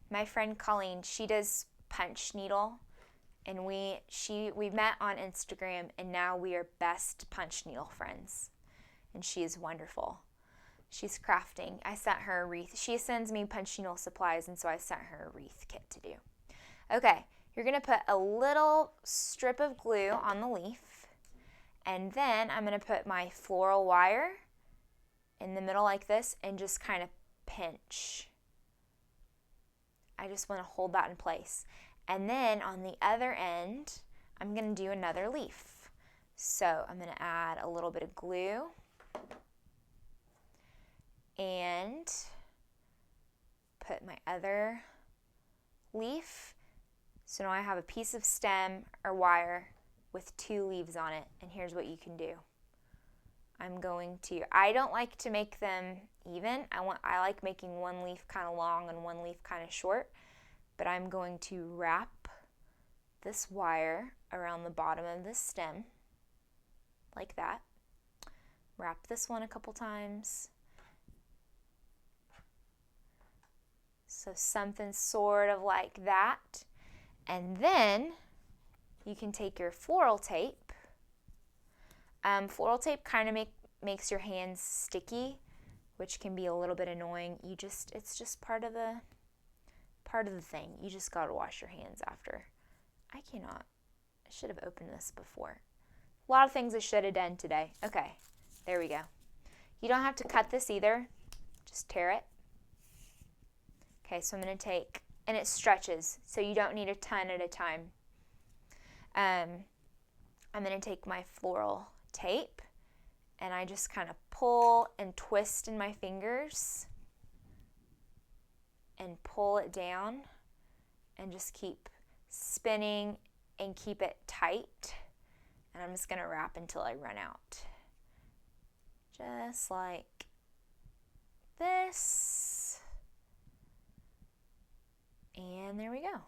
My friend Colleen, she does punch needle, and we met on Instagram, and now we are best punch needle friends, and she is wonderful. She's crafting. I sent her a wreath. She sends me punch needle supplies, and so I sent her a wreath kit to do. Okay. You're going to put a little strip of glue on the leaf, and then I'm going to put my floral wire in the middle like this and just kind of pinch. I just want to hold that in place. And then on the other end, I'm going to do another leaf. So I'm going to add a little bit of glue and put my other leaf. So now I have a piece of stem or wire with 2 leaves on it, and here's what you can do. I don't like to make them even. I like making one leaf kind of long and one leaf kind of short, but I'm going to wrap this wire around the bottom of this stem, like that. Wrap this one a couple times. So something sort of like that. And then you can take your floral tape. Floral tape kind of makes your hands sticky, which can be a little bit annoying. It's just part of the thing. You just gotta wash your hands after. I should have opened this before. A lot of things I should have done today. Okay, there we go. You don't have to cut this either. Just tear it. Okay, so I'm gonna take, and it stretches, so you don't need a ton at a time. I'm going to take my floral tape, and I just kind of pull and twist in my fingers and pull it down and just keep spinning and keep it tight. And I'm just going to wrap until I run out. Just like this. And there we go.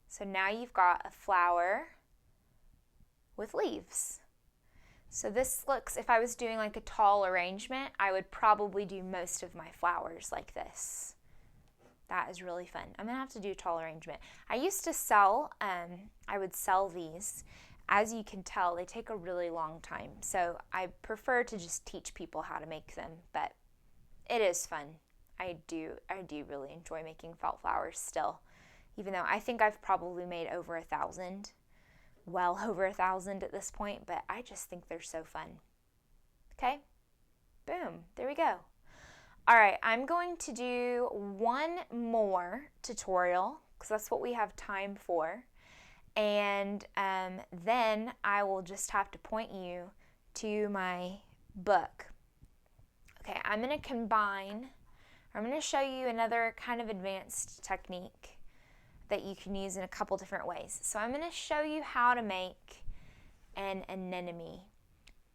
So now you've got a flower with leaves. So this looks, if I was doing like a tall arrangement, I would probably do most of my flowers like this. That is really fun. I'm gonna have to do a tall arrangement. I used to sell, I would sell these. As you can tell, they take a really long time. So I prefer to just teach people how to make them, but it is fun. I do really enjoy making felt flowers still, even though I think I've probably made over 1,000, well over 1,000 at this point, but I just think they're so fun. Okay, boom, there we go. All right, I'm going to do one more tutorial because that's what we have time for. And then I will just have to point you to my book. Okay, I'm going to show you another kind of advanced technique that you can use in a couple different ways. So I'm going to show you how to make an anemone.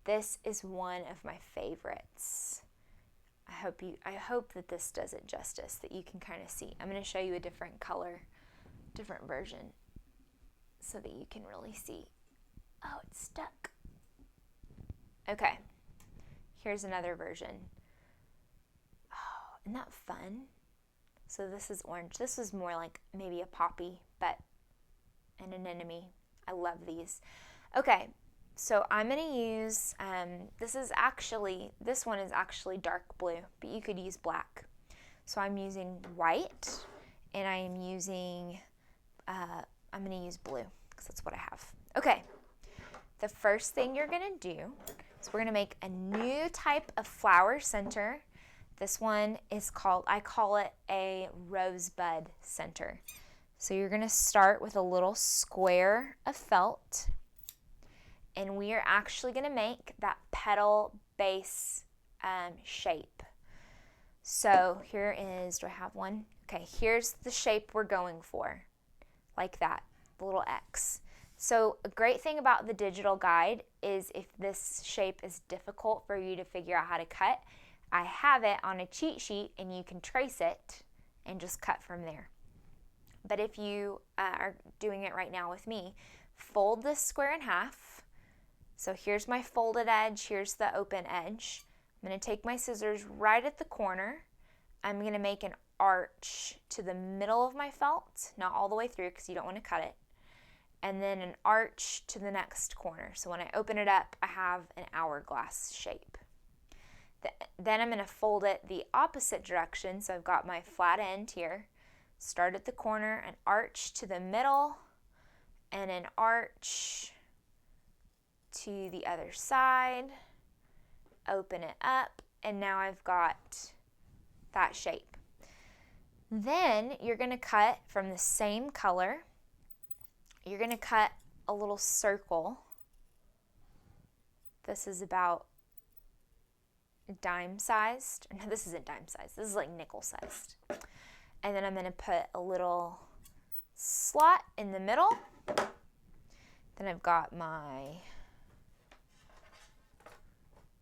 This is one of my favorites. I hope that this does it justice, that you can kind of see. I'm going to show you a different color, different version, so that you can really see. Oh, it's stuck. Okay, here's another version. Oh, isn't that fun? So this is orange. This is more like maybe a poppy, but an anemone. I love these. Okay, so I'm going to use, this one is actually dark blue, but you could use black. So I'm using white, and I am using, I'm going to use blue, because that's what I have. Okay, the first thing you're going to do is we're going to make a new type of flower center. This one is I call it a rosebud center. So you're going to start with a little square of felt, and we are actually going to make that petal base shape. So here is, do I have one? Okay, here's the shape we're going for, like that, the little X. So a great thing about the digital guide is if this shape is difficult for you to figure out how to cut, I have it on a cheat sheet and you can trace it and just cut from there. But if you are doing it right now with me, fold this square in half. So here's my folded edge, here's the open edge. I'm going to take my scissors right at the corner. I'm going to make an arch to the middle of my felt, not all the way through because you don't want to cut it, and then an arch to the next corner. So when I open it up, I have an hourglass shape. Then I'm going to fold it the opposite direction. So I've got my flat end here. Start at the corner, an arch to the middle, and an arch to the other side. Open it up, and now I've got that shape. Then you're going to cut from the same color. You're going to cut a little circle. This is about dime sized. No, this isn't dime sized. This is like nickel sized. And then I'm going to put a little slot in the middle. Then I've got my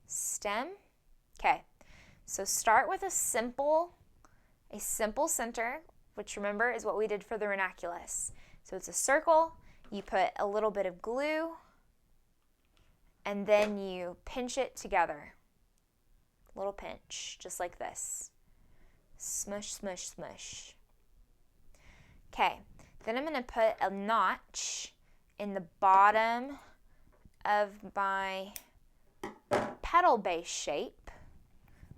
stem. Okay, so start with a simple center, which remember is what we did for the ranunculus. So it's a circle, you put a little bit of glue, and then you pinch it together. Little pinch, just like this. Smush, smush, smush. Okay, then I'm going to put a notch in the bottom of my petal base shape.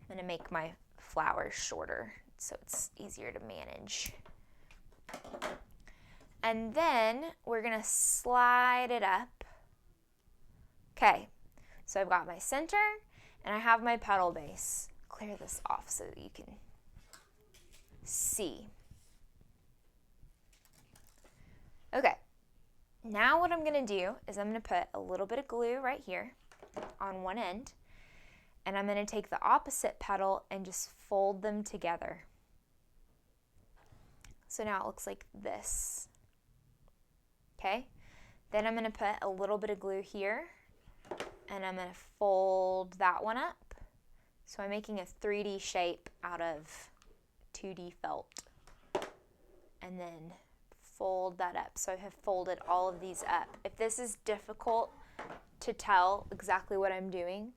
I'm going to make my flowers shorter so it's easier to manage. And then we're going to slide it up. Okay, so I've got my center and I have my petal base. Clear this off so that you can see. Okay, now what I'm going to do is I'm going to put a little bit of glue right here on one end, and I'm going to take the opposite petal and just fold them together. So now it looks like this. Okay, then I'm going to put a little bit of glue here, and I'm going to fold that one up. So I'm making a 3D shape out of 2D felt, and then fold that up. So I have folded all of these up. If this is difficult to tell exactly what I'm doing,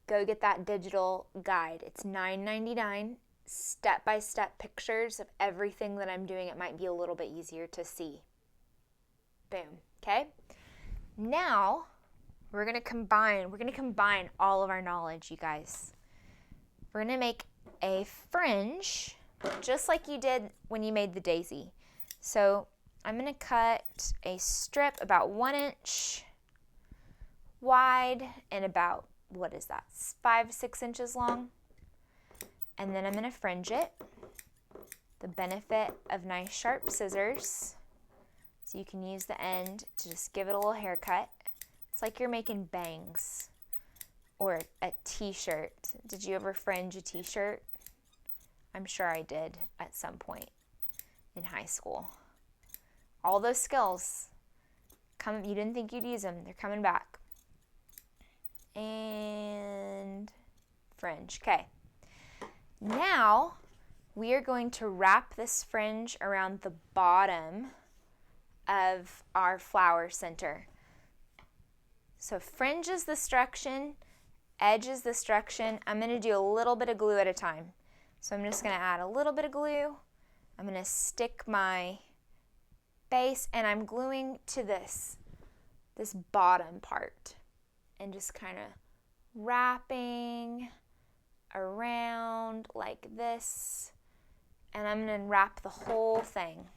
go get that digital guide. It's $9.99. step-by-step pictures of everything that I'm doing, it might be a little bit easier to see. Boom, okay? Now, we're gonna combine all of our knowledge, you guys. We're gonna make a fringe, just like you did when you made the daisy. So I'm gonna cut a strip about 1 inch wide and about, 5-6 inches long. And then I'm gonna fringe it. The benefit of nice sharp scissors, so you can use the end to just give it a little haircut. It's like you're making bangs or a t-shirt. Did you ever fringe a t-shirt? I'm sure I did at some point in high school. All those skills, you didn't think you'd use them, they're coming back. And fringe, okay. Now, we are going to wrap this fringe around the bottom of our flower center. So fringe is the structure, edge is the structure. I'm going to do a little bit of glue at a time. So I'm just going to add a little bit of glue. I'm going to stick my base, and I'm gluing to this bottom part and just kind of wrapping around like this, and I'm going to wrap the whole thing.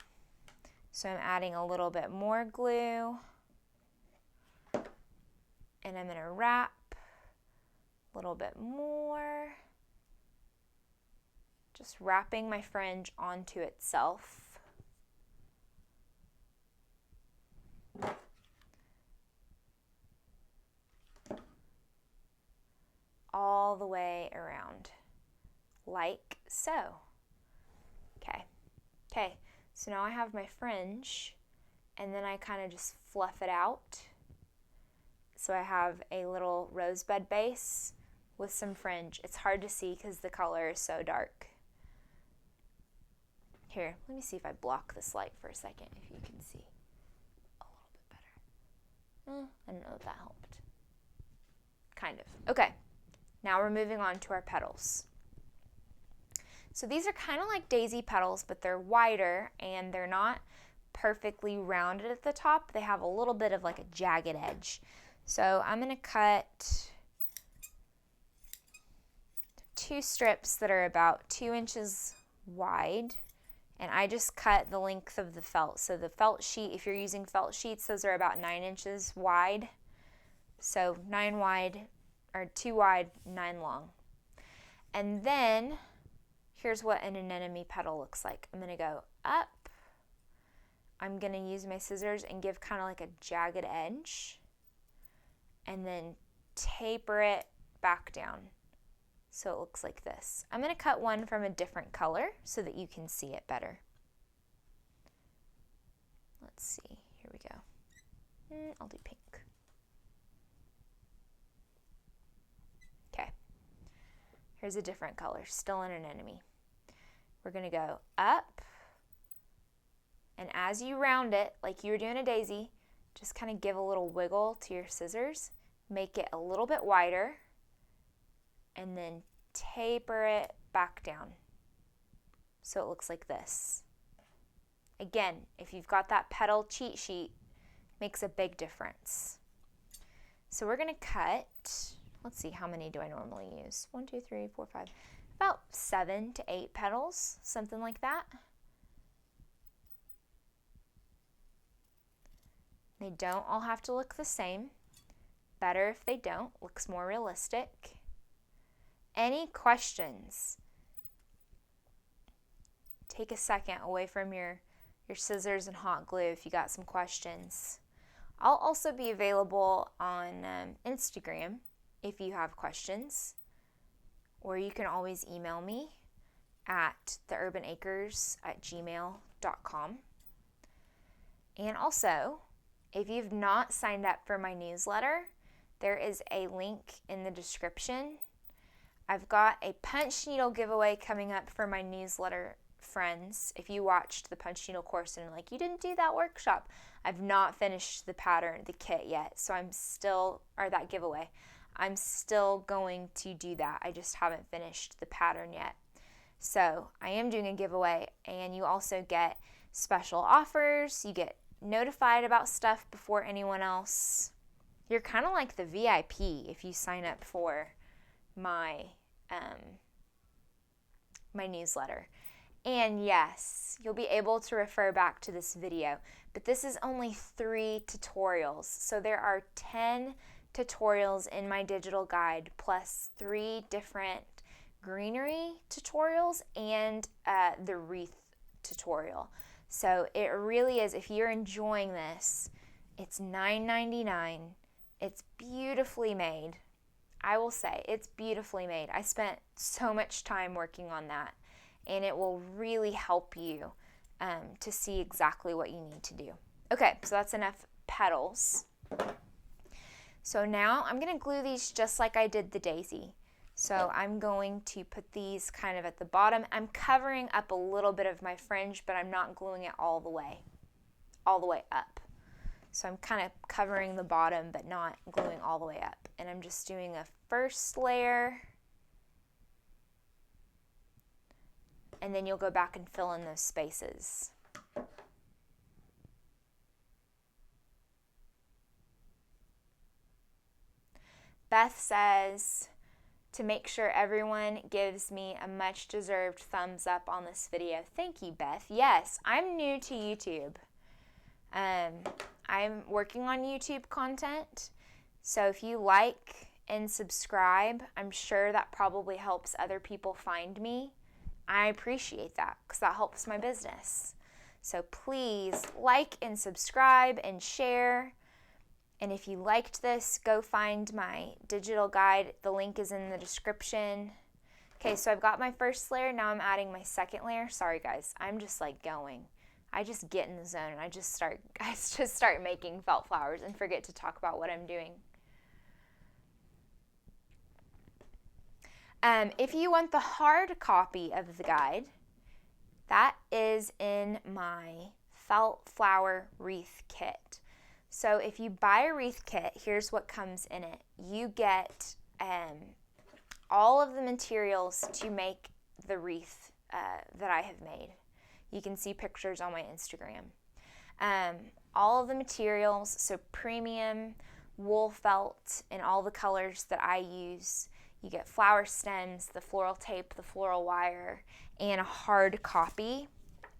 So I'm adding a little bit more glue, and I'm going to wrap a little bit more, just wrapping my fringe onto itself. All the way around, like so. Okay, so now I have my fringe, and then I kind of just fluff it out. So I have a little rosebud base with some fringe. It's hard to see because the color is so dark. Here, let me see if I block this light for a second, if you can see a little bit better. I don't know if that helped. Kind of. Okay, now we're moving on to our petals. So these are kind of like daisy petals, but they're wider and they're not perfectly rounded at the top. They have a little bit of like a jagged edge. So I'm going to cut 2 strips that are about 2 inches wide, and I just cut the length of the felt. So the felt sheet, if you're using felt sheets, those are about 9 inches wide. So 9 wide, or 2 wide, 9 long. And then here's what an anemone petal looks like. I'm going to go up. I'm going to use my scissors and give kind of like a jagged edge, and then taper it back down so it looks like this. I'm going to cut one from a different color so that you can see it better. Let's see. Here we go. I'll do pink. Okay. Here's a different color, still an anemone. We're going to go up, and as you round it, like you were doing a daisy, just kind of give a little wiggle to your scissors, make it a little bit wider, and then taper it back down so it looks like this. Again, if you've got that petal cheat sheet, makes a big difference. So we're going to cut, let's see, how many do I normally use? 1, 2, 3, 4, 5, about 7 to 8 petals, something like that. They don't all have to look the same. Better if they don't, looks more realistic. Any questions? Take a second away from your scissors and hot glue if you got some questions. I'll also be available on Instagram if you have questions, or you can always email me at theurbanacres@gmail.com. And also, if you've not signed up for my newsletter, there is a link in the description. I've got a punch needle giveaway coming up for my newsletter friends. If you watched the punch needle course and like, you didn't do that workshop, I've not finished the pattern, the kit yet, so that giveaway. I'm still going to do that. I just haven't finished the pattern yet. So I am doing a giveaway, and you also get special offers. You get notified about stuff before anyone else. You're kind of like the VIP if you sign up for my my newsletter. And yes, you'll be able to refer back to this video, but this is only 3 tutorials. So there are 10 tutorials in my digital guide, plus 3 different greenery tutorials and the wreath tutorial. So it really is, if you're enjoying this, it's $9.99. It's beautifully made. I will say, it's beautifully made. I spent so much time working on that, and it will really help you to see exactly what you need to do. Okay, so that's enough petals. So now I'm going to glue these just like I did the daisy. So I'm going to put these kind of at the bottom. I'm covering up a little bit of my fringe, but I'm not gluing it all the way up. So I'm kind of covering the bottom, but not gluing all the way up. And I'm just doing a first layer. And then you'll go back and fill in those spaces. Beth says to make sure everyone gives me a much deserved thumbs up on this video. Thank you, Beth. Yes, I'm new to YouTube. I'm working on YouTube content. So if you like and subscribe, I'm sure that probably helps other people find me. I appreciate that because that helps my business. So please like and subscribe and share. And if you liked this, go find my digital guide. The link is in the description. Okay, so I've got my first layer. Now I'm adding my second layer. Sorry guys, I'm just like going. I just get in the zone and I just start making felt flowers and forget to talk about what I'm doing. If you want the hard copy of the guide, that is in my felt flower wreath kit. So if you buy a wreath kit, here's what comes in it. You get all of the materials to make the wreath that I have made. You can see pictures on my Instagram. All of the materials, so premium wool felt in all the colors that I use. You get flower stems, the floral tape, the floral wire, and a hard copy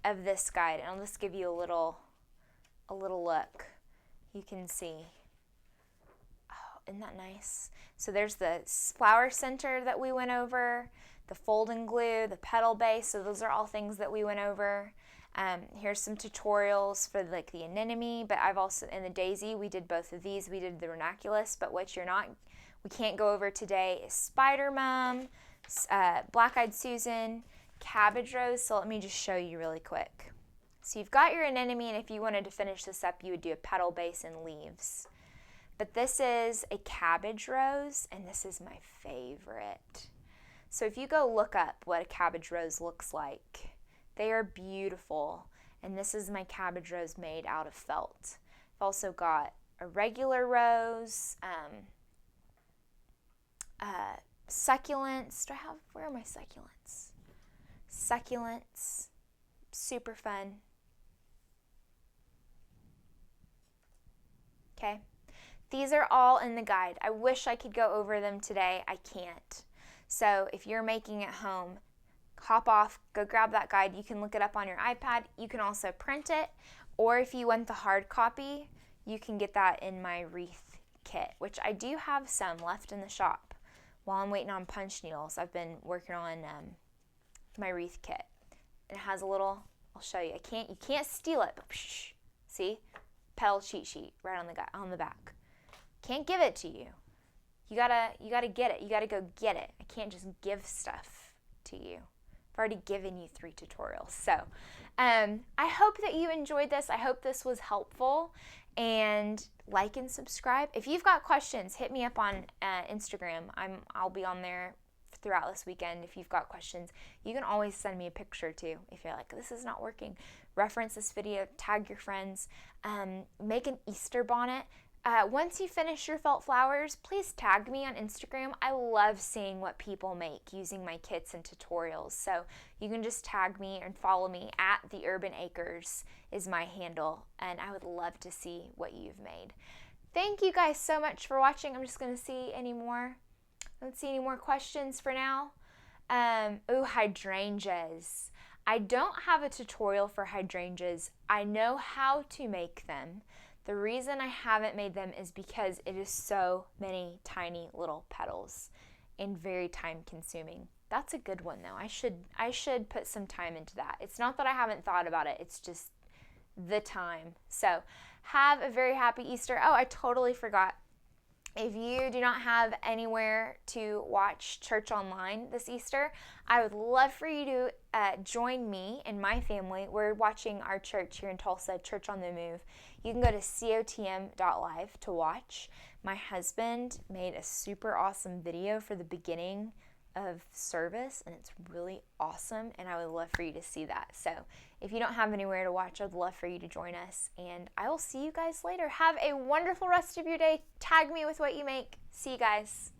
of this guide. And I'll just give you a little look. You can see. Oh, isn't that nice? So there's the flower center that we went over, the folding glue, the petal base. So those are all things that we went over. Here's some tutorials for like the anemone, but I've also, in the daisy, we did both of these. We did the ranunculus, but what we can't go over today is Spider Mom, Black-Eyed Susan, Cabbage Rose. So let me just show you really quick. So you've got your anemone, and if you wanted to finish this up, you would do a petal base and leaves. But this is a cabbage rose, and this is my favorite. So if you go look up what a cabbage rose looks like, they are beautiful. And this is my cabbage rose made out of felt. I've also got a regular rose, succulents. Where are my succulents? Succulents, super fun. Okay, these are all in the guide. I wish I could go over them today. I can't. So if you're making at home, hop off, go grab that guide. You can look it up on your iPad. You can also print it, or if you want the hard copy, you can get that in my wreath kit, which I do have some left in the shop. While I'm waiting on punch needles, I've been working on my wreath kit. It has a little, I'll show you. You can't steal it, but see? Petal cheat sheet right on the back. Can't give it to you. You gotta get it. You gotta go get it. I can't just give stuff to you. I've already given you 3 tutorials. So I hope that you enjoyed this. I hope this was helpful. And like and subscribe. If you've got questions, hit me up on Instagram. I'll be on there throughout this weekend. If you've got questions, you can always send me a picture too. If you're like, this is not working, reference this video, tag your friends, make an Easter bonnet. Once you finish your felt flowers, please tag me on Instagram. I love seeing what people make using my kits and tutorials. So you can just tag me and follow me at The Urban Acres is my handle, and I would love to see what you've made. Thank you guys so much for watching. I'm just going to see any more. Let's see any more questions for now. Hydrangeas. I don't have a tutorial for hydrangeas. I know how to make them. The reason I haven't made them is because it is so many tiny little petals and very time consuming. That's a good one though. I should put some time into that. It's not that I haven't thought about it. It's just the time. So have a very happy Easter. Oh, I totally forgot. If you do not have anywhere to watch church online this Easter, I would love for you to join me and my family. We're watching our church here in Tulsa, Church on the Move. You can go to cotm.live to watch. My husband made a super awesome video for the beginning of service, and it's really awesome, and I would love for you to see that. So if you don't have anywhere to watch, I'd love for you to join us, and I will see you guys later. Have a wonderful rest of your day. Tag me with what you make. See you guys.